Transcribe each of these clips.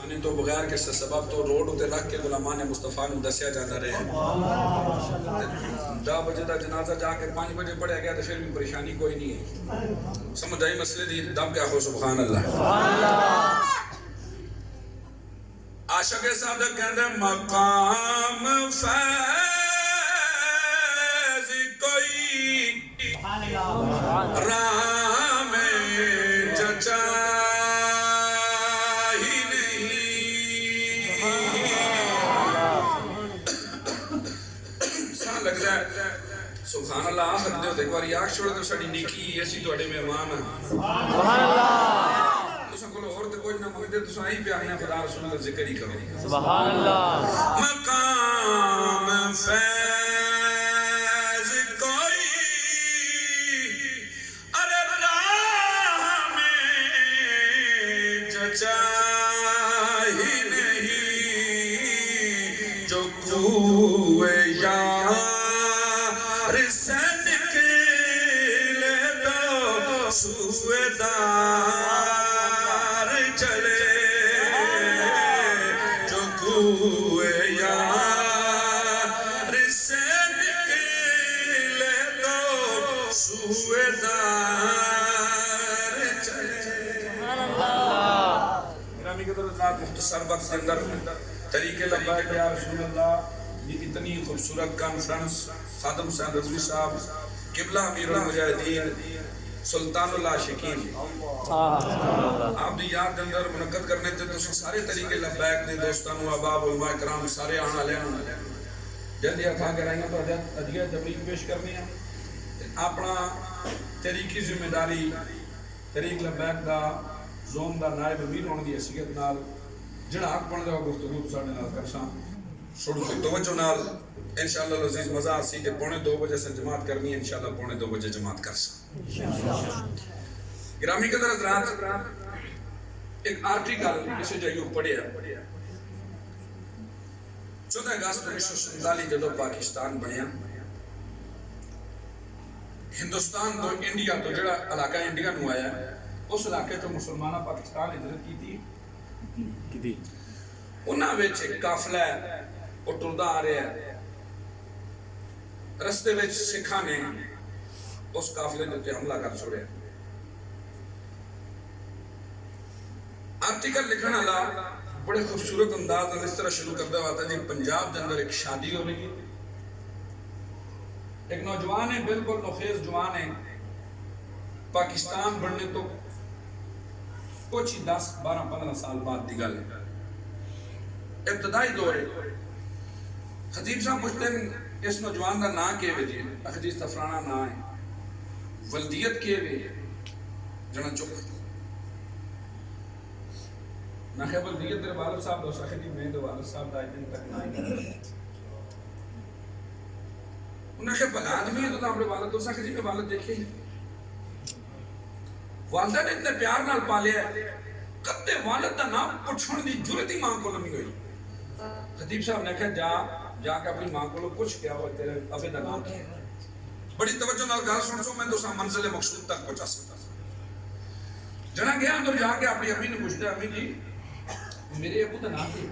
انہیں تو بغیر کس سبب تو روڈ ہوتے رکھ کے غلامان مصطفیٰ نے دسیا جاتا رہے 10 بجے دا جنازہ جا کے 5 بجے پڑھیا گیا تو پھر بھی پریشانی کوئی نہیں ہے. سمجھ آئی مسئلے دی؟ دم کیا ہو سبحان اللہ. عاشق صادق کہندے مقام فیض کوئی راہ میں چچا ہی نہیں. سان لگ رہا ہے سبحان اللہ. آخر دے ایک بار آنکھ چھوڑے تو ساڑی نیکی ایسی تو اڑے مہمان ہیں. سبحان اللہ. تساں کولو اور تے کوئی نہ مانگدے تساں ہی پہ آنے خدا رسول اللہ ذکر ہی کرو. سبحان اللہ. مقام فیض کوئی ارے راہ میں چچا ہی نہیں جو کوئے یار سے نکلے دو سوئے دار چلے جو کوئے یار سے نکلے دو سوئے دار چلے. گرامی کے درجات مختصر وقت کے اندر طریقے لبائک یا رسول اللہ یہ اتنی خوبصورت کانفرنس خادم صاحب رضوی صاحب قبلہ امیر المجاہدین سلطان اللہ شکین آپ دی یاد اندر منعقد کرنے تھے تو سارے طریقے لبائک نے دوستانوں احباب علماء کرام سارے آنا لینا جلدی کھا کے رہیں گے تو ادھیہ تبلیغ پیش کرنی ہے. اپنا طریقی ذمہ داری طریق لبائک دا زون دا نائب امیر ہونے دی حیثیت نال جڑا حق بن جاؤ گفتگو ساڑھے نال کرساں شروع سے توجہ نال انشاءاللہ العزیز مزہ آسی کہ 2:45 بجے سے جماعت کرنی ہے. انشاءاللہ 2:45 بجے جماعت کرساں. گرامی قدر حضرات ایک آرٹیکل اسے جائیو پڑھیا 14 اگست 1947 جدو پاکستان بنیا ہندوستان تو انڈیا تو جڑا علاقہ انڈیا نو آیا اس علاقے تو مسلمانہ پاکستان ہجرت کی تھی. انہاں وچ ایک قافلہ ہے وہ ٹردا آ رہا ہے. رستے وچ سکھاں نے اس قافلے دے تے حملہ کر چھوڑیا. آرٹیکل لکھن والا بڑے خوبصورت انداز میں اس طرح شروع کرتا ہوا تھا جی پنجاب دے اندر ایک شادی ہو رہی ہے. ایک نوجوان ہے بالکل نوخیز جوان ہے پاکستان بننے تو کچھ 10 12 15 سال بعد دی گل ہے. ابتدائی دور ہے. خطیب صاحب پوچھتے ہیں اس نوجوان کا نام کیا ہے جی؟ حدیث تفرانہ نام ہے. ولدیت کیا ہے؟ جنا چک نہ خیب ولدیت تیرے والد صاحب دوسرا خیدی میں دے والد صاحب دا دن تک نہ آئی. انہیں خیب بل آدمی ہے تو ہمارے والد دوسرا خیدی میں والد دیکھے والدہ نے اتنے پیار نال پالیا ہے کتے والد دا نام پچھوڑ دی جرت ہی ماں کو لمی ہوئی. خطیب صاحب نے کہا جا کے اپنی ماں کو پوچھ کیا وہ تیرے ابے دا نام کیا ہے. بڑی توجہ نال گل سن سو میں تو منزل مقصود تک پہنچا سکتا. جنا گیا اندر جا کے اپنی امی نے پوچھتا امی جی میرے ابو دا نام کیا ہے؟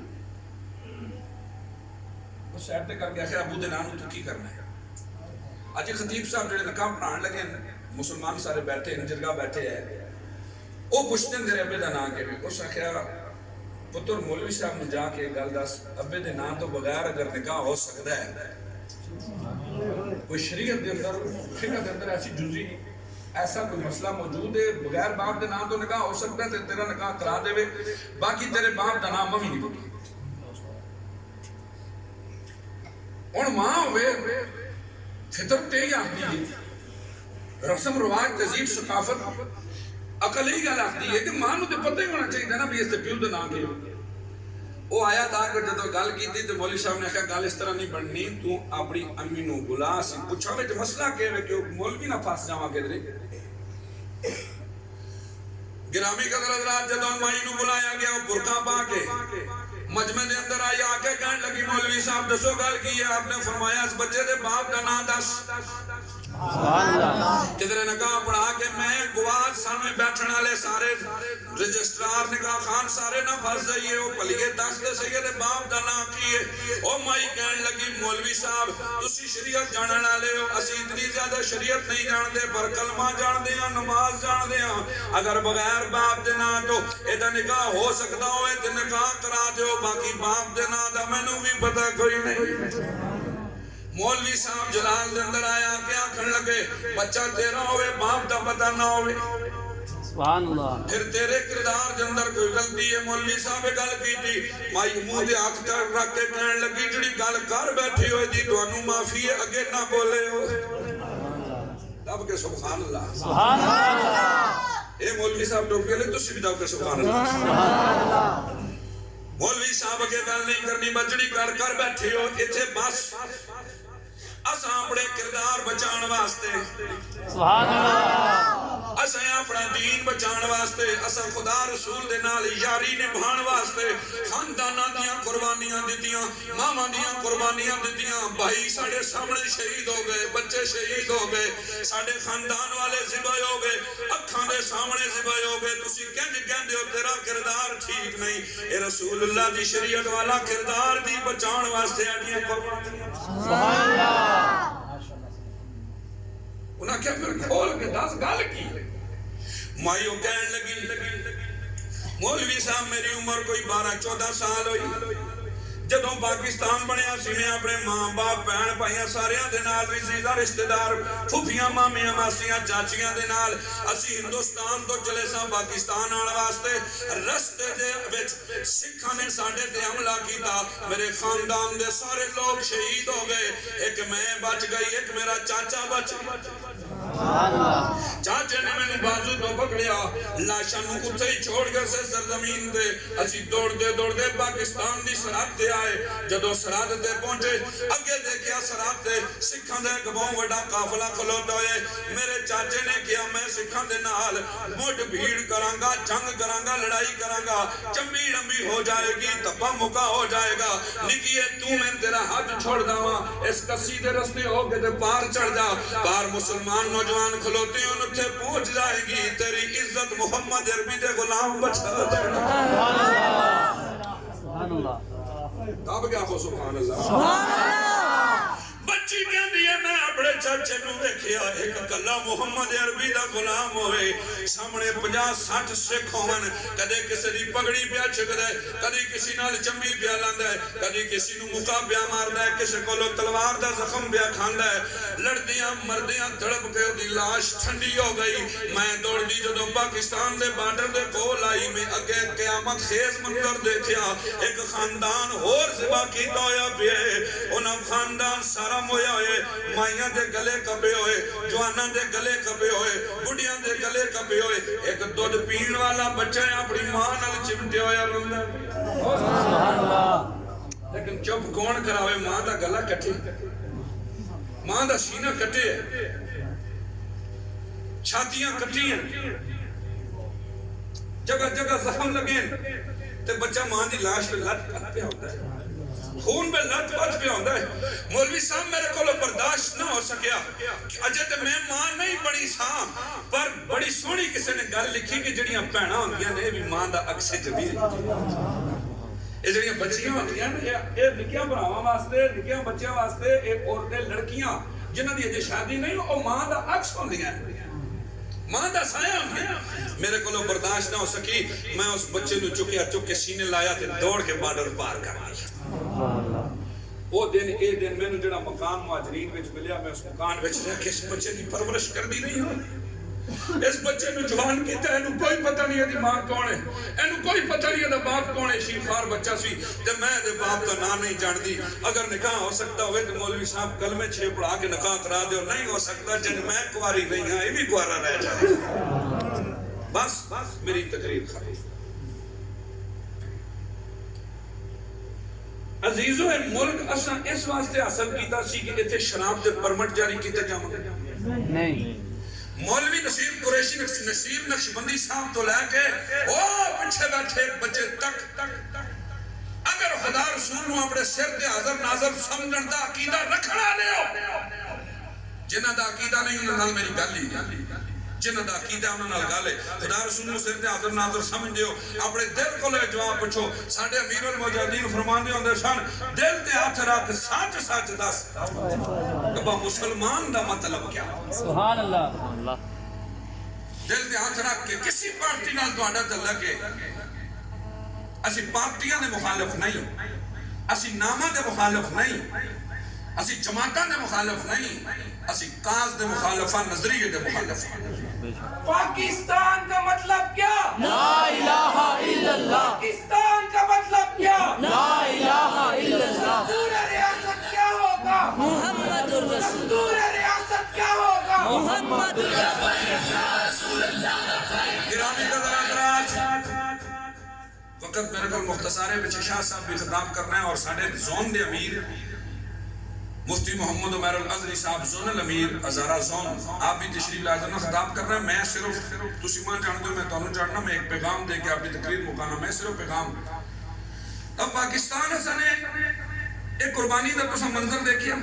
وہ سیٹ تے کر کے آخر ابو دے نام تو کی کرنا ہے. اج خطیب صاحب جڑے نکاح پڑھان لگے مسلمان سارے بیٹھے ہیں جرگاہ بیٹھے ہیں وہ پوچھتے ہیں تیرے ابے دا نام کیا ہے. اس آخر پتر مولوی صاحب نے جا کے گل دس ابے دے نام تو بغیر اگر نکاح ہو سکتا ہے کوئی شریعت دے اندر فقہ دے اندر ایسی جزئی ایسا کوئی مسئلہ موجود ہے بغیر باپ دے نام تو نکاح ہو سکتا ہے تو تیرا نکاح کرا دے وے باقی تیرے باپ دا نام ممی نہیں پڑی. ہن ماں ہوئے فطرت ہی آخری ہے رسم رواج تہذیب ثقافت عقل ہی گل آخری ہے کہ ماں نو تے پتہ ہی ہونا چاہیے نا بھی اس تے پیو دا نام کیا. وہ آیا تھا کہ جدو گل کی تھی تو مولوی صاحب نے کہا گل اس طرح نہیں بننی تو اپنی امی نو بلا سی پوچھا وچ مسئلہ کیا ہے کہ مولوی نہ پھس جاواں کدھر. گرامی قدر حضرات جدو مائی نو بلایا گیا وہ برقع پا کے مجمع دے اندر آئی آ کے کہنے لگی مولوی صاحب دسو گل کی ہے. آپ نے فرمایا اس بچے دے باپ کا نام دس. کدھر نکاح پڑھا کے میں گواہ سامنے بیٹھنے والے سارے رجسٹرار نکاح خان سارے نہ پھنس جائیے وہ پلیے دس دے سید باپ دا نام کیے او مائی کہن لگی مولوی صاحب تسی شریعت جانن والے ہو اسی اتنی زیادہ شریعت نہیں جان دے پر کلمہ جان دے ہاں نماز جان دے ہاں اگر بغیر باپ دے نام تو ایدا نکاح ہو سکتا ہوئے تے نکاح کرا دیو باقی باپ دے نام دا مینوں بھی پتہ کوئی نہیں مولوی صاحب جلال دے اندر آیا کیا کھڑ لگے بچہ تیرا ہوئے باپ دا پتہ نہ ہوئے سبحان اللہ پھر تیرے کردار دے اندر کوئی غلطی ہے مولوی صاحب گل کی تھی مائی منہ دے ہاتھ کر رکھ کے کہنے لگی جڑی گل کر بیٹھی ہوئے دی تانوں معافی ہے اگے نہ بولے ہو تب کہ سبحان اللہ سبحان اللہ اے مولوی صاحب ٹوپ کے لئے تو سی بھی داؤ کہ سبحان اللہ مولوی صاحب اگے گل نہیں کرنی بچڑی کر بیٹھی ہو ایتھے بس اساں اپنے کردار بچان واسطے سبحان اللہ اساں اپنا دین بچان واسطے اساں خدا رسول دے نال یاری نبھان واسطے خانداناں دیاں قربانیاں دتیاں ماواں دیاں قربانیاں دتیاں بھائی ساڈے سامنے شہید ہو گئے بچے شہید ہو گئے ساڈے خاندان والے ذبح ہو گئے اکھاں دے سامنے ذبح ہو گئے تسی کنج کہندے ہو تیرا کردار ٹھیک نہیں اے رسول اللہ دی شریعت والا کردار دی بچان واسطے اڑیاں قربانیاں سبحان اللہ انہاں کیا پھر کھول کے دس گل کی مائیو کہن لگی مولوی صاحب میری عمر کوئی 12-14 سال ہوئی جدوں پاکستان بنیا سی میں اپنے ماں باپ بہن بھائیاں ساریاں دے نال رشتہ رشتہ دار پھوپھیاں مامیاں ماسیاں چاچیاں دے نال اسی ہندوستان تو چلے ساں پاکستان آن واسطے رستے دے وچ سکھاں نے ساڈے تے حملہ کیتا میرے خاندان دے سارے لوگ شہید ہو گئے ایک میں بچ گئی ایک میرا چاچا بچ چاچے نے میں نے بازو تو پکڑیا لاشاں نو اتھے ہی چھوڑ گئے سے سرزمین دے اسی دوڑ دے پاکستان دی سرحد تے آئے جدو سرحد تے پہنچے اگے دیکھیا سرحد تے سکھاں دے ایک بہت بڑا قافلہ کھلوتا ہوئے میرے چاچے نے کیا میں سکھاں دے نال مڈ بھیڑ کراں گا جنگ کراں گا لڑائی کراں گا چمبی ڈمبی ہو جائے گی تپا مکا ہو جائے گا نکیے تو میں تیرا ہاتھ چھوڑ داواں اس کسی دے رستے ہو کے تے پار چڑھ جا پار مسلمان نوجوان کھلوتے ہیں ان اتھے پہنچ جائے گی تیری عزت محمد عربی دے غلام بچا دے سبحان اللہ تب کیا ہو سبحان اللہ بچی کہن دیئے میں اپنے چاچے نو دیکھیا ایک کلا محمد عربی دا غلام ہوئے سامنے 50-60 سکھ ہوئن کدے کسی دی پگڑی پیا چھک دے کدی کسی نال چمی پیا لاندہ ہے کدی کسی نو مکا پیا مار دے کسی کو لو تلوار دا زخم پیا کھاندہ ہے لڑدیاں مردیاں تڑپ کے دی لاش ٹھنڈی ہو گئی میں دوڑ دی جدو پاکستان دے بارڈر دے کول آئی میں اگے قیامت خیز منظر دیکھیا ایک خاندان اور ذبح کیتا ہویا پہ انہاں خاندان سارا ہویا ہوئے مائیاں دے گلے کپے ہوئے جواناں دے گلے کپے ہوئے بڑیاں دے گلے کپے ہوئے ایک دودھ پین والا بچہ ہے اپنی ماں نال چمٹے ہویا روندہ لیکن چپ کون کراوے ماں دا گلا کٹے ماں دا سینہ کٹے چھاتیاں کٹی ہیں جگہ جگہ زخم لگیں تے بچہ ماں دی لاش پہ لٹ پہ ہوتا ہے خون پہ لٹ پٹ پہ ہوتا ہے مولوی صاحب میرے کو برداشت نہ ہو سکیا اجے تے میں ماں نہیں بڑی سا پر بڑی سونی کسی نے گل لکھی کہ جڑیاں پہنا ہوندیاں نے بھی ماں دا عکس جمیل یہ جڑیاں بچیاں ہوندیاں یہ نکیاں بناواں واسطے نکیاں بچیاں واسطے ایک عورتیں لڑکیاں جنہاں دی اجے شادی نہیں او ماں دا عکس ہوندیاں ماں دا سایہ ہوندیاں میرے کو برداشت نہ ہو سکی میں اس بچے نو چکیا چک کے سینے لایا تے دوڑ کے بارڈر پار کر گیا وہ دن اے دن میں نے جڑا مکان مہاجرین وچ ملیا میں اس مکان وچ رہ کے اس بچے دی پرورش کر دی نہیں ہوں اس بچے نو جوان کیتا ہے انہوں کوئی پتہ نہیں ہے دی ماں کون ہے انہوں کوئی پتہ نہیں ہے دا باپ کون ہے شیخار بچہ سی تے میں دے باپ کا نام نہیں جان دی اگر نکاح ہو سکتا ہوئے تو مولوی صاحب کلمے 6 پڑھا کے نکاح کرا دے اور نہیں ہو سکتا جن میں کواری نہیں ہاں یہ بھی کوارا رہ جائے بس میری تقریر خالی عزیزو ہے ملک اساں اس واسطے حاصل کیتا سی کہ ایتھے شراب دے پرمٹ جاری کیتے جاواں نہیں مولوی نصیر قریشی نصیر نقشبندی صاحب تو لے کے او پیچھے بیٹھے بچے تک اگر خدا رسول نو اپنے سر تے حاضر ناظر سمجھن دا عقیدہ رکھنا لے ہو جنہاں دا عقیدہ نہیں انہاں نال میری گل ہی نہیں، جنہاں دا عقیدہ انہاں نال گل ہے. خدا رسول نو سر تے حاضر ناظر سمجھ دیو، اپنے دل کو لے جواب پوچھو. ساڈے امیر المجاہدین فرماندے ہوندے سن دل تے ہاتھ رکھ سچ سچ دس کہ مسلمان دا مطلب کیا. سبحان اللہ. اللہ دل تے ہاتھ رکھ کے کسی پارٹی نال تہاڈا تعلق ہے. اسی پارٹیاں دے مخالف نہیں، اسی نامہ دے مخالف نہیں، اسی جماعتاں دے مخالف نہیں، اسی کاز دے مخالف ہیں، نظریے دے مخالف ہیں. پاکستان کا مطلب کیا؟ لا الہ الا اللہ. پاکستان کا مطلب کیا؟ لا الہ الا اللہ. دستور ریاست کیا ہوگا؟ محمد الرسول. دستور ریاست کیا ہوگا؟ محمد گرامی قدر حضرات، وقت میرے کو مختصر ہے. بچے شاہ صاحب بھی خطاب کرنا ہے اور ساڑھے زون دے امیر مفتی محمد عمیر الازری صاحب زونل امیر ہزارہ زون آپ بھی تشریف لائے جانا خطاب کرنا ہے. میں صرف تسی ماں جان دو میں تانوں جاننا میں ایک پیغام دے کے آپ کی تقریر مکانا. میں صرف پیغام اب پاکستان نے ایک قربانی دا تسا منظر دیکھیا.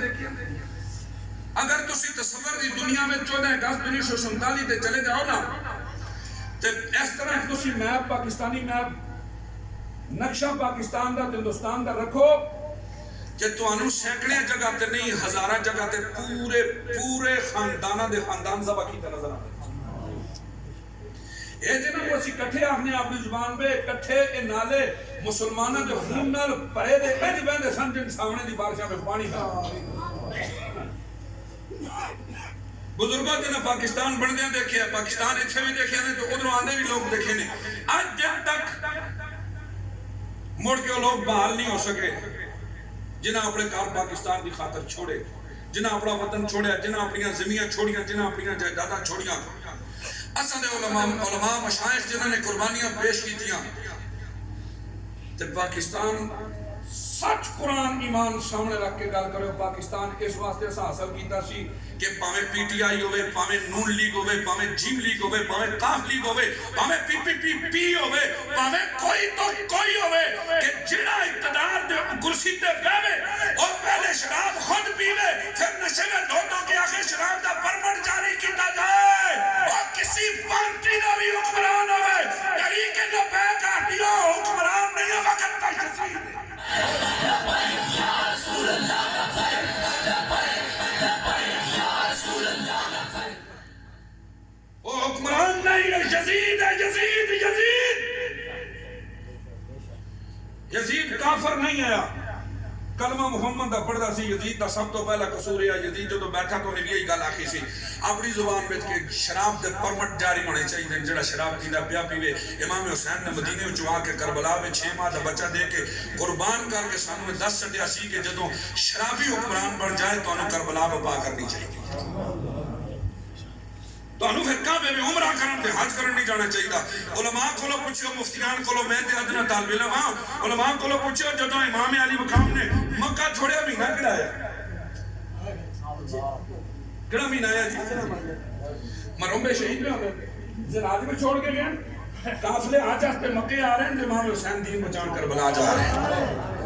اگر تسی تصور دی دنیا میں 14 اگست 1947 تے چلے جاؤ نا تے اس طرح تسی میپ پاکستانی میپ نقشہ پاکستان دا ہندوستان دا رکھو کہ تانوں سینکڑے جگہ تے نہیں ہزارہ جگہ تے پورے خاندانہ دے خاندان ذبح کیتا نظر آتے. اے جنہاں کو اسی کٹھے آخنے اپنی زبان پہ کٹھے اے نالے مسلمانہ دے خون نال پڑے دے انج بہندے سن جن سامنے دی بارشاں پہ پانی تھا. بزرگوں جنہاں پاکستان بندیاں دیکھے ہیں، پاکستان اتھے بھی دیکھے ہیں تو ادھروں آنے بھی لوگ دیکھے ہیں. آج جب تک مڑ کے وہ لوگ بحال نہیں ہو سکے جنہاں اپنے کار پاکستان کی خاطر چھوڑے، جنہاں اپنا وطن چھوڑیا، جنہاں اپنی زمیناں چھوڑیاں، جنہاں اپنی جائیداداں چھوڑیاں. اساں دے علماء مشائخ جنہاں نے قربانیاں پیش کی تھیاں تے پاکستان سچ قرآن ایمان سامنے رکھ کے گل کرو. پاکستان اس واسطے اساں حاصل کیتا سی کہ پاویں پی ٹی آئی ہوئے، پاویں نون لیگ ہوئے، پاویں جیم لیگ ہوئے، پاویں کاف لیگ ہوئے، پاویں پی ہوئے، پاویں کوئی تو کوئی ہوئے کہ جڑا اقتدار دے کرسی تے بیٹھے اور پہلے شراب خود پیوے پھر نشے میں دھو کے آخر شراب دا پرمٹ جاری کیتا جائے اور کسی پارٹی دا بھی حکمران ہوئے طریقے نہ بے کا دیو حکمران نہیں ہے وقت کا شفیع ہے. وہ حکمران نہیں ہے، یزید ہے. یزید کافر نہیں آیا، کلمہ محمد دا پڑھدا سی. یزید دا سب تو پہلا قصور ہے یزید جو بੈਠا تو نے یہی گل آکھی سی اپنی زبان وچ کہ شراب دے پرمٹ جاری ہونے چاہیے. جڑا شراب پیندا پیا پیوے. امام حسین نے مدینے وچ آ کے کربلا وچ 6 ماہ دا بچہ دے کے قربان کر کے سانوں دس چھڈیا سی کہ جدوں شرابی حکمران بن جائے تو انہوں کربلا وپا کرنی چاہیے. تو انہوں پھر کعبے میں عمرہ کرن تے حج کرن نہیں جانا چاہیے. علماء کولو پوچھو، مفتیان کولو، میں تے ادنا طالب علم ہاں، علماء کولو پوچھو جدوں امام علی مقام نے مکہ چھوڑیا مہینہ کیڑا آیا؟ کیڑا مہینہ آیا جی؟ مرحوم شہید میں ہوئے زناد میں چھوڑ کے گئے. قافلے آج آستے مکے آ رہے ہیں امام حسین دین بچان کربلا جا رہے ہیں.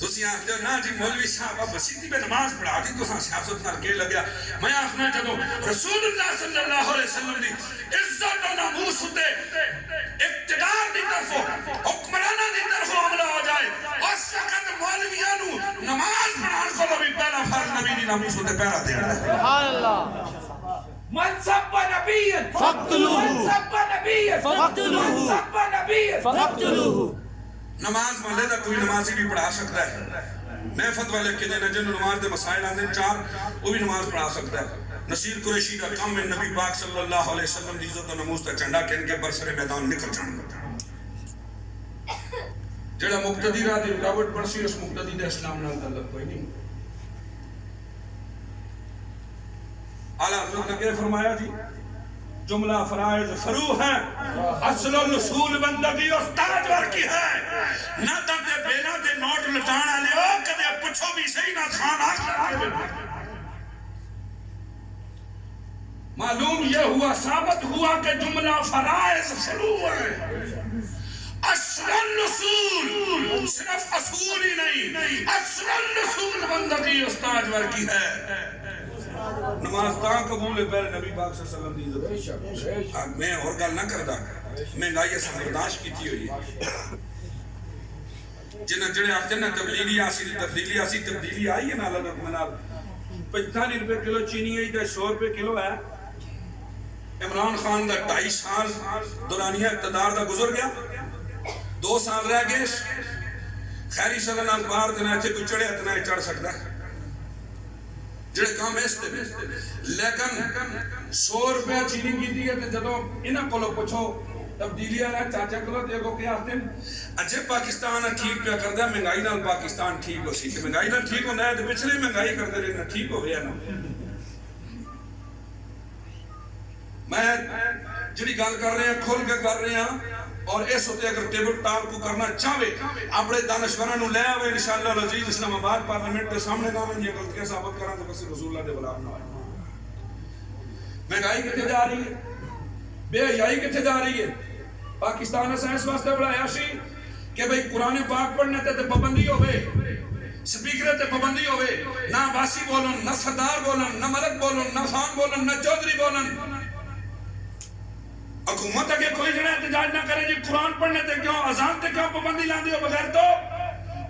تسی آختے ہو نا جی مولوی صاحب اب بسیتی پہ نماز پڑھا دی تو سیاست نال کے لگیا. میں آخنا جدو رسول اللہ صلی اللہ علیہ وسلم دی عزت و ناموس ہوتے اقتدار دی طرفوں حکمرانہ دی طرفوں حملہ ہو جائے اس وقت مولویانو نماز پڑھان کو بھی پہلا فرض نبی دی ناموس ہوتے پہلا دینا. سبحان اللہ. من سب نبی فقتلوہ، من سب نبی فقتلوہ، من سب نبی فقتلوہ. نماز ملے دا کوئی نمازی بھی پڑھا سکتا ہے. میں فتوہ لکھ کے دینا جنہوں نماز دے مسائل آنے 4 وہ بھی نماز پڑھا سکتا ہے. نصیر قریشی کا کم میں نبی پاک صلی اللہ علیہ وسلم دی عزت و نموز تا چنڈا کہن کے برسر میدان نکل جانا. جڑا مقتدی راہ دی رکاوٹ پڑسی اس مقتدی دے اسلام نال تعلق کوئی نہیں. اعلیٰ حضرت نے کیا فرمایا جی؟ جملہ فرائض فرو ہے، اصل الرسول بندگی استاد ورکی ہے. نہ تے بیلا تے نوٹ لٹانا لے او کدے پوچھو بھی صحیح نہ خان آخر. معلوم یہ ہوا ثابت ہوا کہ جملہ فرائض فرو ہے. اصل الرسول صرف اصول ہی نہیں، اصل الرسول بندگی استاد ورکی ہے. نماز تاں قبول ہے پہلے نبی پاک صلی اللہ علیہ وسلم دی عزت میں اور گل نہ کردا مہنگائی اساں برداشت کیتی ہوئی ہے جنہیں جڑے آختے ہیں نا تبدیلی آسی تبدیلی آئی ہے نا اللہ رحمہ نال 45 روپے کلو چینی ہے تو 100 روپے کلو ہے عمران خان دا 2.5 سال دورانیہ اقتدار دا گزر گیا 2 سال رہ گئے خیری صلی اللہ علیہ بار دینا ہے کوئی چڑھے اتنا ہی چڑھ سکتا ہے جڑے کام ہے اس تے لیکن 100 روپے چینی کی دی ہے تو جدو انہاں کولو پوچھو تبدیلی آ رہا ہے چاچا کلو دیکھو کیا آتے ہیں اجے پاکستان ٹھیک پہ کر دیا مہنگائی نال پاکستان ٹھیک ہو سی کہ مہنگائی نال ٹھیک ہونا ہے تو پچھلے مہنگائی کرتے رہنا ٹھیک ہو گیا نا میں جڑی گل کر رہے ہیں کھول کے کر رہے ہیں اور اس ہوتے اگر ٹیبل ٹاک کو کرنا چاہے اپنے دانشوران لے آوے انشاءاللہ العزیز اسلام آباد پارلیمنٹ کے سامنے نہ یہ غلطیاں ثابت کریں تو بس رسول اللہ دے بلاغ نہ آئے مہنگائی کتنے جا رہی ہے بے حیائی کتنے جا رہی ہے پاکستان نے اس واسطے بڑھایا سی کہ بھئی قرآن پاک پڑھنے تے پابندی ہوئے سپیکر تے پابندی ہوئے نہ عباسی بولن نہ سردار بولن نہ ملک بولن نہ خان بولن نہ چودھری بولن حکومت اگے کوئی جڑا احتجاج نہ کرے جی قرآن پڑھنے تے کیوں اذان تے کیوں پابندی لاندی ہو بغیر تو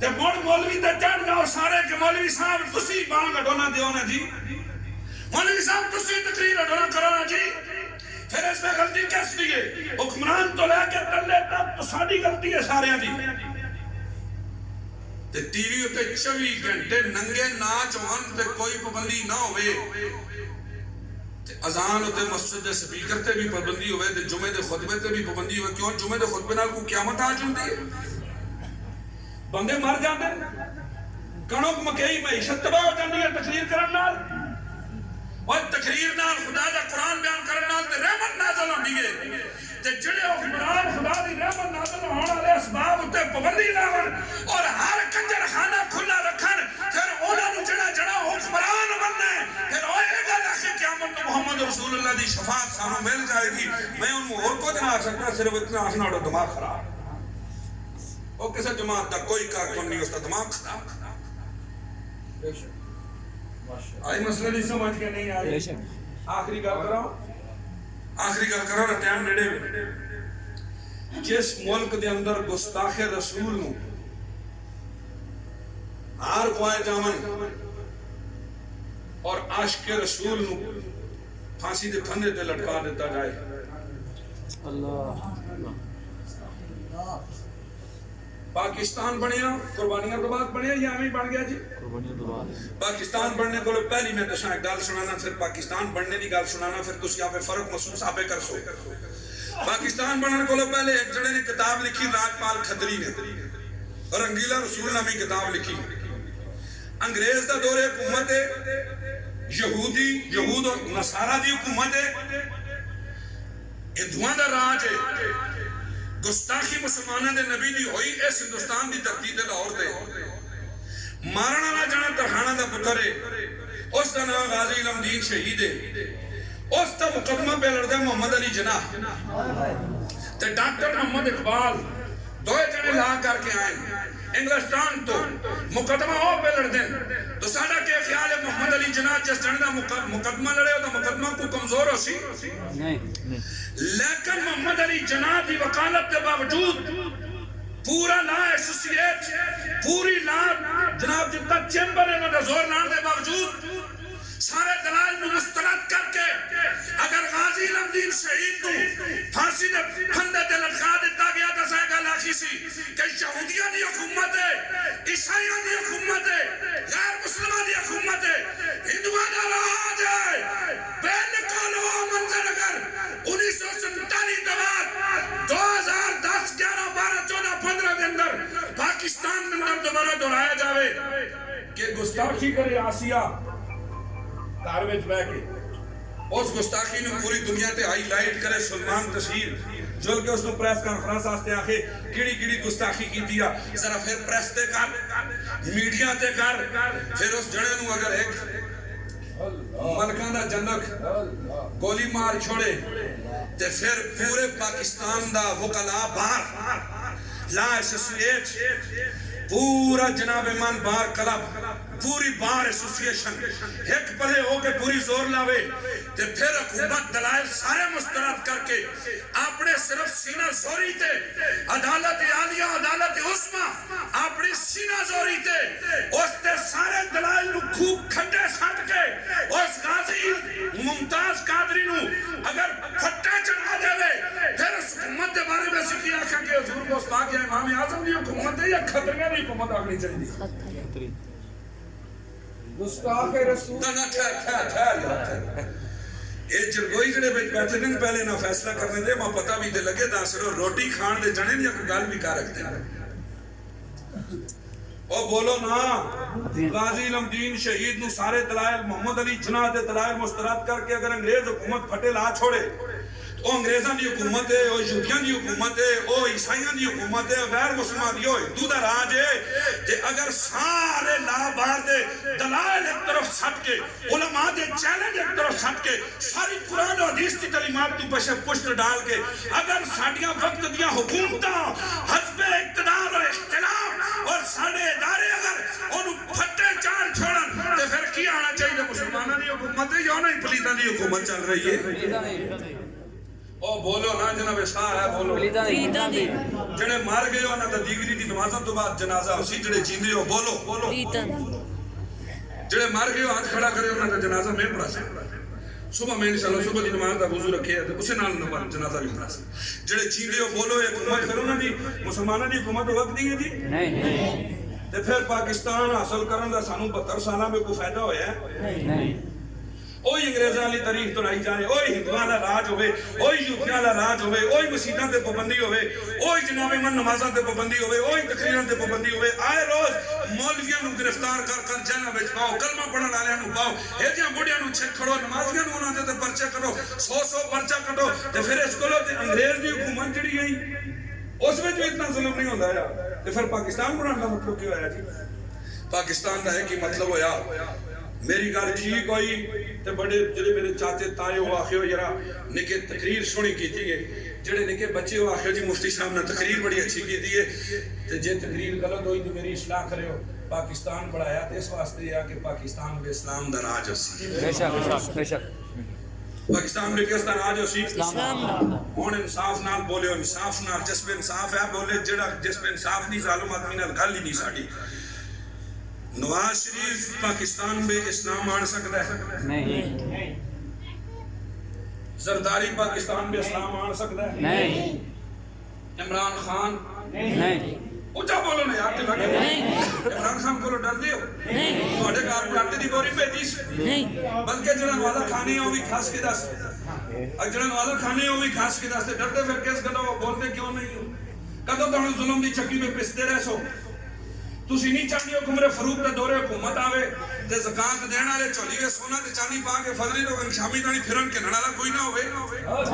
تے مڑ مولوی تے چڑھ جاؤ سارے کہ مولوی صاحب تسی بانگ اڈونا دیو نا جی مولوی صاحب تسی تقریر اڈونا کرو نا جی پھر اس میں غلطی کس لیے حکمران تو لے کے تلے تک تو ساری غلطی ہے سارے دی تے ٹی وی تے 24 گھنٹے ننگے ناچ ہون تے کوئی پابندی نہ ہوئے تے اذان تے مسجد دے سپیکر تے بھی پابندی ہوئے تے جمعے دے خطبے تے بھی پابندی ہوئے کیوں جمعے دے خطبے نال کو قیامت آ جاندی ہے بندے مر جاندے کنک مکئی معیشت تباہ ہو جاندی ہے تقریر کرن نال اور تقریر نال خدا دا قرآن بیان کرن نال تے رحمت نازل ہوندی ہے تے جڑے حکمران خدا دی رحمت نازل ہون والے اسباب تے پابندی لاون اور ہر کنجر خانہ کھلا رکھن پھر انہاں نوں جڑا حکمران بننا ہے پھر ہوئے گا کہ قیامت محمد رسول اللہ دی شفاعت سانوں مل جائے گی میں انہوں اور کچھ نہ آ سکتا صرف اتنا آسنا اور دماغ خراب وہ کسے جماعت دا کوئی کارکن نہیں اس کا دماغ خراب آئی مسئلہ نہیں سمجھ کے نہیں آئی آخری گل کرو نا ٹائم نیڑے میں جس ملک دے اندر گستاخ رسول نو ہار کوائے جامن اور عاشق رسول نو پھانسی دے پھندے تے لٹکا دیتا جائے اللہ پاکستان بنیا قربانیاں تو بعد بنیا یا ہمیں بن گیا جی پاکستان بننے کو پہلی میں دساں ایک گل سنانا پھر پاکستان بننے دی گل سنانا پھر تسی آپ فرق محسوس آپ کر سو پاکستان بننے کو پہلے ایک جڑے نے کتاب لکھی راجپال کھتری نے رنگیلا رسول نامی کتاب لکھی انگریز دا دور حکومت ہے یہود اور نصارہ دی حکومت ہے ہندوؤں دا راج ہے گستاخی مسلمانوں دے نبی دی ہوئی اس ہندوستان دی دھرتی تے لاہور تے مارنا نہ جانا ترہانا دا پتر ہے اس دا نام غازی علم دین شہید ہے اس دا مقدمہ پہ لڑدے محمد علی جناح تے ڈاکٹر محمد اقبال دوئے جنے لا کر کے آئیں انگلستان تو مقدمہ ہو پہ لڑدیں تو ساڑھا کے خیال ہے محمد علی جناح جس جنے دا مقدمہ لڑے ہو تو مقدمہ کو کمزور ہو سی لیکن محمد علی جناح دی وکالت کے باوجود پورا لا ایسوسیٹ پوری لا جناب جتنا چیمبر ہے میں زور لان دے باوجود سارے دلائل میں مسترد کر کے اگر غازی علم دین شہید نو پھانسی دے پھندے تے لٹکا دیتا گیا تو سائے گا لاکھی سی کہ یہودیاں دی حکومت ہے عیسائیاں دی حکومت ہے غیر مسلمان دی حکومت ہے ہندوؤں دا راج ہے بے نکالو منظر اگر 1947 کے بعد 2010 11 12 14 15 کے اندر پاکستان کے اندر دوبارہ دہرایا جاوے کہ گستاخی کرے آسیہ کارویج بے کے اس گستاخی نے پوری دنیا تے ہائی لائٹ کرے سلمان تشہیر جل کے اس نے پریس کانفرنس آستے آخے کیڑی گستاخی کی دیا ذرا پھر پریس تے کر میڈیا تے کر پھر اس جڑے نو اگر ایک ملکان دا جنک گولی مار چھوڑے تے پھر پورے پاکستان دا وکلا باہر لا ایسوسیٹ پورا جناب ایمان بار کلب پوری بار ایسوسیشن ایک پلے ہو کے پوری زور لاوے تے پھر حکومت دلائل سارے مسترد کر کے اپنے صرف سینہ زوری تے عدالت عالیہ عدالت عظمی اپنی سینہ زوری تے اس تے سارے دلائل نو خوب کھڈے سٹ کے اس غازی ممتاز قادری نو اگر پھٹا چڑھا دے پھر اس حکومت کے بارے میں سکی آکھا کہ حضور گستاخ یا امام اعظم دی حکومت ہے یا خطریاں دی حکومت آگنی چاہیے گستاخ رسول نہ ٹھہر یہ جرگوئی جڑے بیٹھے نے پہلے نہ فیصلہ کرنے دے ماں پتہ بھی تے لگے داسرو روٹی کھان دے جنے یا کوئی گل بھی کر رکھتے ہیں او بولو نا غازی علمدین شہید نو سارے دلائل محمد علی جناح دے دلائل مسترد کر کے اگر انگریز حکومت پھٹے لا چھوڑے او انگریزاں دی حکومت ہے او یہودیاں دی حکومت ہے او عیسائیاں دی حکومت ہے غیر مسلمان دی ہندو دا راج ہے تے اگر سارے لا بار دے دلائل ایک طرف سٹ کے علماء دے چیلنج ایک طرف سٹ کے ساری قرآن و حدیث کی تعلیمات تو پشت ڈال کے اگر ساڈیاں وقت دیاں حکومتاں حزب اقتدار اور اختلاف اور ساڈے ادارے اگر انہوں پھٹے چار چھوڑن تے پھر کی آنا چاہیے مسلمانوں دی حکومت ہے یا نہیں پلیتاں دی حکومت چل رہی ہے او بولو نا جناب شاہ ہے بولو جڑے مار گئے ہو نا تا دیگری دی نمازوں تو بعد جنازہ اسی جڑے جیندے ہو بولو جڑے مار گئے ہو ہاتھ کھڑا کرے ہو نا تا جنازہ میں پڑھا سے صبح میں انشاءاللہ صبح دی نماز دا وضو رکھے ہے اسے نال جنازہ بھی پڑھا سے جڑے جیندے ہو بولو یہ حکومت کرو نا دی مسلمانوں دی حکومت وقت دی ہے جی نہیں تے پھر پاکستان حاصل کرن دا سانو 72 سالاں میں کوئی فائدہ ہویا ہے نہیں اوہی انگریزاں والی تاریخ دہرائی جائے اوہی ہندوؤں دا راج ہوئے اوہی یہودیاں دا راج ہوئے اوہی مسیتاں تے پابندی ہوئے اوہی جناب من نمازاں تے پابندی ہوئے اوہی تقریراں تے پابندی ہوئے آئے روز مولویاں نو گرفتار کر جیلاں وچ پاؤ کلمہ پڑھن والےاں نو پاؤ ایجیاں بڑیاں نو چھک کھڑو نمازیاں نو انہاں تے پرچے کٹو 100 پرچہ کٹو تے پھر اس کولو تے انگریز دی حکومت جڑی گئی اس وچ بھی اتنا ظلم نہیں ہوندا یا تے پھر پاکستان بنانے دا مطلب کیا ہویا جی پاکستان دا ہے کہ مطلب ہویا میری گل ٹھیک ہوئی تے بڑے جڑے میرے چاچے تائے ہو آخیو یرا نکے تقریر سونی کیتی ہے جڑے نکے بچے ہو آخیو جی مفتی صاحب نے تقریر بڑی اچھی کیتی ہے تے جے تقریر غلط ہوئی تو میری اصلاح کرے ہو پاکستان بڑھایا تے اس واسطے ہے کہ پاکستان میں اسلام دا راج اسی بے شک بے شک پاکستان میں کس طرح راج اسی اسلام ہن انصاف نال بولے انصاف نال جس پہ انصاف ہے بولے جڑا جس پہ انصاف نہیں ظالم آدمی نال گل ہی نہیں ساڈی نواز شریف پاکستان میں اسلام آن سکتا ہے نہیں زرداری پاکستان میں اسلام آن سکتا ہے نہیں عمران خان نہیں اونچا بولو نا یار لگے عمران خان کو ڈر دیو تھوڑے گھر میں آٹے دی بوری بھیجی نہیں بلکہ جڑا والا کھانے ہیں وہ بھی کھاس کے دس جڑا والا کھانے ہیں وہ بھی کھاس کے دس ڈرتے پھر کس گلو بولتے کیوں نہیں کدو تانوں ظلم دی چکی میں پستے رہ سو تسی نہیں چاہتے ہو کہ عمر فاروق دے دورے حکومت آوے تے زکات دین والے چولی وچ سونا تے چاندی پا کے فضلی لوگ شامی تانی پھرن کے نڑا کوئی نہ ہوے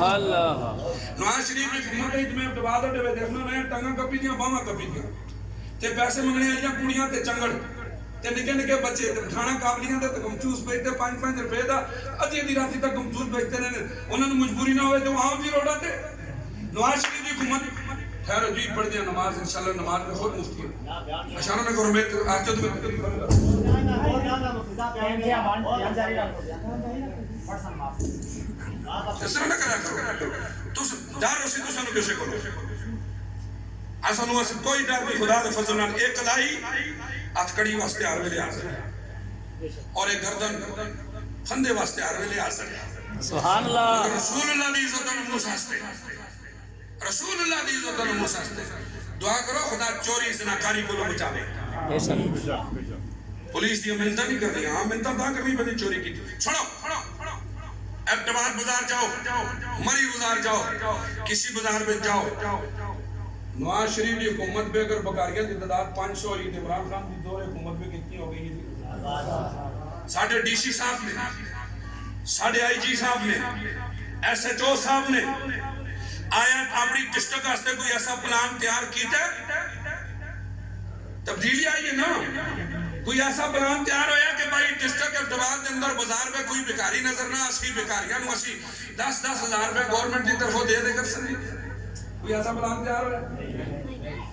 اللہ نواز شریف دی حکومت وچ میں دبا دے دیکھنا نہ ٹنگا کپی دیاں باواں کپی دیاں تے پیسے منگنے والیاں کڑیاں تے چنگڑ تے نکے نکے بچے تے کھانا قابلیاں تے گمچوس بیٹھتے 5-5 روپے دا ادھی ادھی رات تک گمچوس بیٹھتے رہنے انہاں نوں مجبوری نہ ہوے تے عام دی روڈاں تے نواز شریف دی حکومت خیر جی پڑھ دیا نماز انشاءاللہ نماز میں خود مفتی ہے اشارہ نہ کرو میں آج تو میں اس طرح نہ کرا کرو تو ڈر اسی تو سانو کیسے کرو اسانو اس کوئی ڈر نہیں خدا دے فضل نال ایک لائی ہتھ کڑی واسطے ہر ویلے حاضر ہے اور ایک گردن کھندے واسطے ہر ویلے حاضر ہے سبحان اللہ رسول اللہ دی عزت نال مساستے رسول اللہ دی عزت نال مساستے دعا کرو خدا چوری زناکاری کو بچاوے پولیس دی منتا نہیں کرنی ہاں منتا دا کرنی بنی چوری کی چھوڑو ایبٹباد بازار جاؤ مری بازار جاؤ کسی بازار میں جاؤ نواز شریف دی حکومت پہ اگر بکاریاں کی تعداد 500 ہوئی تو عمران خان دی دور حکومت پہ کتنی ہو گئی ہے ساڈے ڈی سی صاحب نے ساڈے آئی جی صاحب نے ایس ایچ او صاحب نے آیا اپنی ڈسٹرکٹ واسطے کوئی ایسا پلان تیار کیتا ہے تبدیلی آئی ہے نا کوئی ایسا پلان تیار ہویا کہ بھائی ڈسٹرکٹ ایبٹباد کے اندر بازار میں کوئی بیکاری نظر نہ اسی بیکاریاں نو اسی 10,000 روپے گورنمنٹ کی طرفوں دے کر سکتے کوئی ایسا پلان تیار ہویا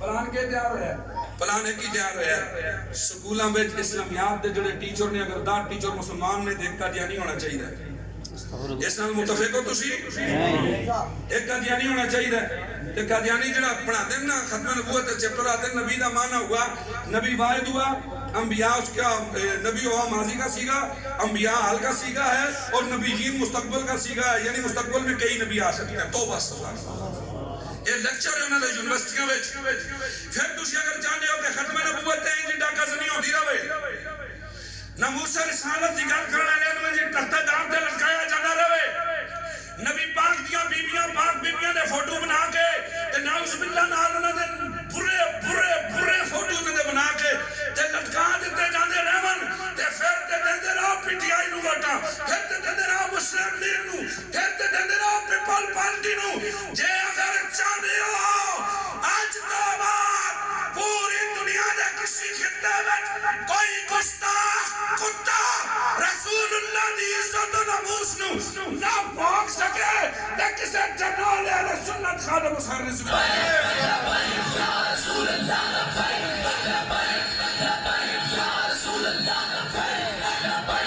پلان کے تیار ہویا پلان ہے کی تیار ہویا سکولاں وچ اسلامیات دے جڑے ٹیچر نے اگر دا ٹیچر مسلمان نے دیکھ کا نہیں ہونا چاہیے اس نال متفق ہو تسی ایک قادیانی ہونا چاہیے تے قادیانی جڑا پڑھا دے نا ختم نبوت چیپٹر آتے نبی دا معنی ہوا نبی واحد ہوا انبیاء اس کا نبی ہوا ماضی کا سیگا انبیاء حال کا سیگا ہے اور نبیین مستقبل کا سیگا ہے یعنی مستقبل میں کئی نبی آ سکتے ہیں توبہ استغفار یہ لیکچر ہے انہاں دے یونیورسٹیاں وچ پھر تسی اگر چاہندے ہو کہ ختم نبوت تے انج ڈاکا زنی ہوندی رہے ناموس رسالت دی گل کرن والے نوں جی تختہ دار تے لٹکایا جاندا رہے نبی پاک دیاں بیبییاں پاک بیبییاں دے فوٹو بنا کے تے نعوذ باللہ نال انہاں دے برے فوٹو انہاں دے بنا کے تے لٹکا دتے جاندے رہون تے پھر تے دیندے رہو پی ٹی آئی نوں ووٹاں پھر تے دیندے رہو مسلم لیگ نوں پھر تے دیندے رہو پیپل پارٹی نوں جے اگر چاہندے ہو اج تو بعد پوری دنیا دے کسی خطے وچ کوئی گستاخ کتا رسول اللہ دی عزت و ناموس نو نہ بھوک سکے تے کسے جنرل علیہ سنت خادم حسین رضوان